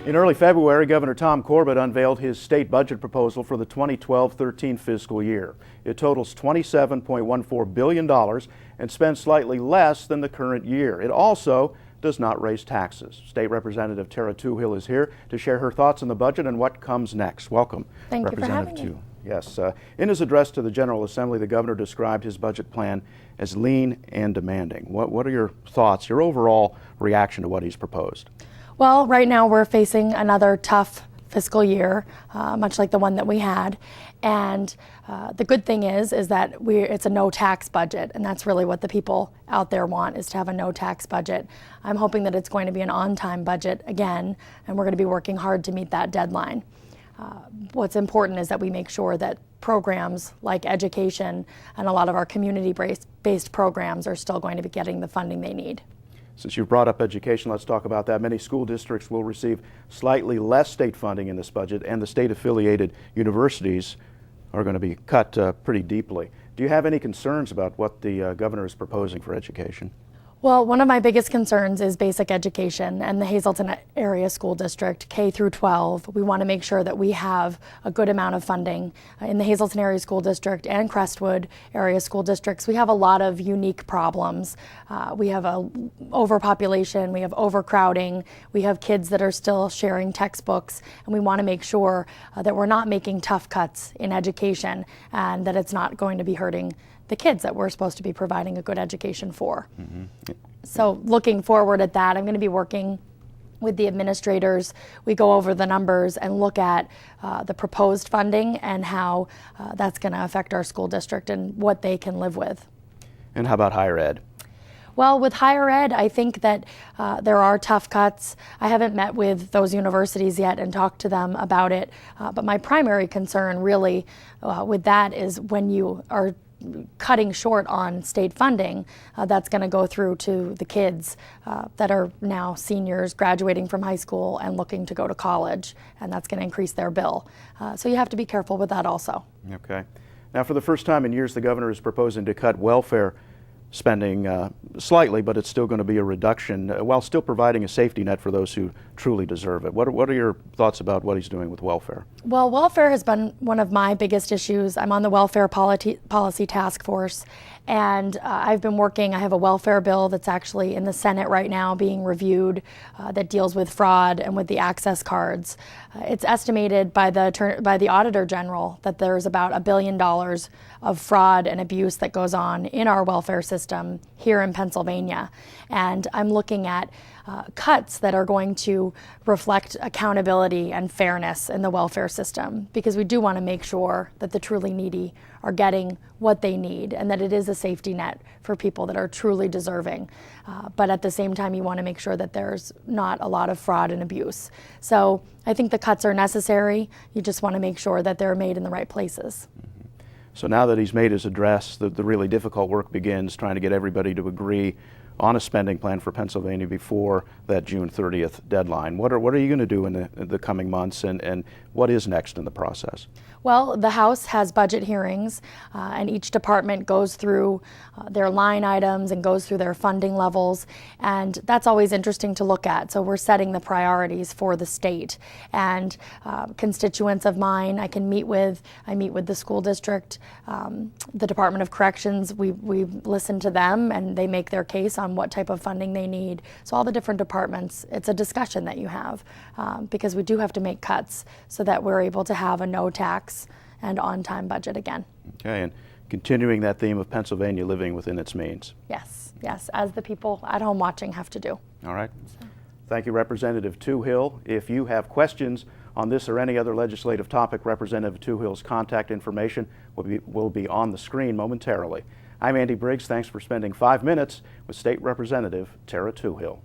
In early February, Governor Tom Corbett unveiled his state budget proposal for the 2012-13 fiscal year. It totals $27.14 billion and spends slightly less than the current year. It also does not raise taxes. State Representative Tarah Toohil is here to share her thoughts on the budget and what comes next. Welcome, Thank you for having me. Yes. In his address to the General Assembly, the governor described his budget plan as lean and demanding. What are your thoughts, your overall reaction to what he's proposed? Well, right now we're facing another tough fiscal year, much like the one that we had. And the good thing is that it's a no-tax budget, and that's really what the people out there want, is to have a no-tax budget. I'm hoping that it's going to be an on-time budget again, and we're going to be working hard to meet that deadline. What's important is that we make sure that programs like education and a lot of our community-based programs are still going to be getting the funding they need. Since you've brought up education, let's talk about that. Many school districts will receive slightly less state funding in this budget, and the state-affiliated universities are going to be cut pretty deeply. Do you have any concerns about what the governor is proposing for education? Well, one of my biggest concerns is basic education and the Hazleton Area School District, K through 12. We want to make sure that we have a good amount of funding. In the Hazleton Area School District and Crestwood Area School Districts, we have a lot of unique problems. We have overpopulation, we have overcrowding, we have kids that are still sharing textbooks, and we want to make sure that we're not making tough cuts in education and that it's not going to be hurting the kids that we're supposed to be providing a good education for. Mm-hmm. So looking forward at that, I'm going to be working with the administrators. We go over the numbers and look at the proposed funding and how that's going to affect our school district and what they can live with. And how about higher ed? Well, with higher ed, I think that there are tough cuts. I haven't met with those universities yet and talked to them about it, but my primary concern really with that is when you are cutting short on state funding, that's going to go through to the kids that are now seniors graduating from high school and looking to go to college, and that's going to increase their bill. So you have to be careful with that also. Okay. Now, for the first time in years, the governor is proposing to cut welfare spending slightly, but it's still going to be a reduction while still providing a safety net for those who truly deserve it. What are your thoughts about what he's doing with welfare? Well, welfare has been one of my biggest issues. I'm on the Welfare Policy Task Force, and I've been working. I have a welfare bill that's actually in the Senate right now being reviewed that deals with fraud and with the access cards. It's estimated by the Auditor General that there's about $1 billion of fraud and abuse that goes on in our welfare system here in Pennsylvania. And I'm looking at cuts that are going to reflect accountability and fairness in the welfare system, because we do want to make sure that the truly needy are getting what they need and that it is a safety net for people that are truly deserving. But at the same time, you want to make sure that there's not a lot of fraud and abuse. So I think the cuts are necessary. You just want to make sure that they're made in the right places. So now that he's made his address, the really difficult work begins, trying to get everybody to agree on a spending plan for Pennsylvania before that June 30th deadline. What are you going to do in the coming months, and what is next in the process? Well, the House has budget hearings, and each department goes through their line items and goes through their funding levels, and that's always interesting to look at. So we're setting the priorities for the state, and constituents of mine I meet with the school district, the Department of Corrections. We listen to them, and they make their case on what type of funding they need. So all the different departments, it's a discussion that you have, because we do have to make cuts so that we're able to have a no-tax and on-time budget again. Okay, and continuing that theme of Pennsylvania living within its means. Yes, as the people at home watching have to do. All right. So. Thank you, Representative Toohil. If you have questions on this or any other legislative topic, Representative Toohil's contact information will be on the screen momentarily. I'm Andy Briggs. Thanks for spending 5 minutes with State Representative Tarah Toohil.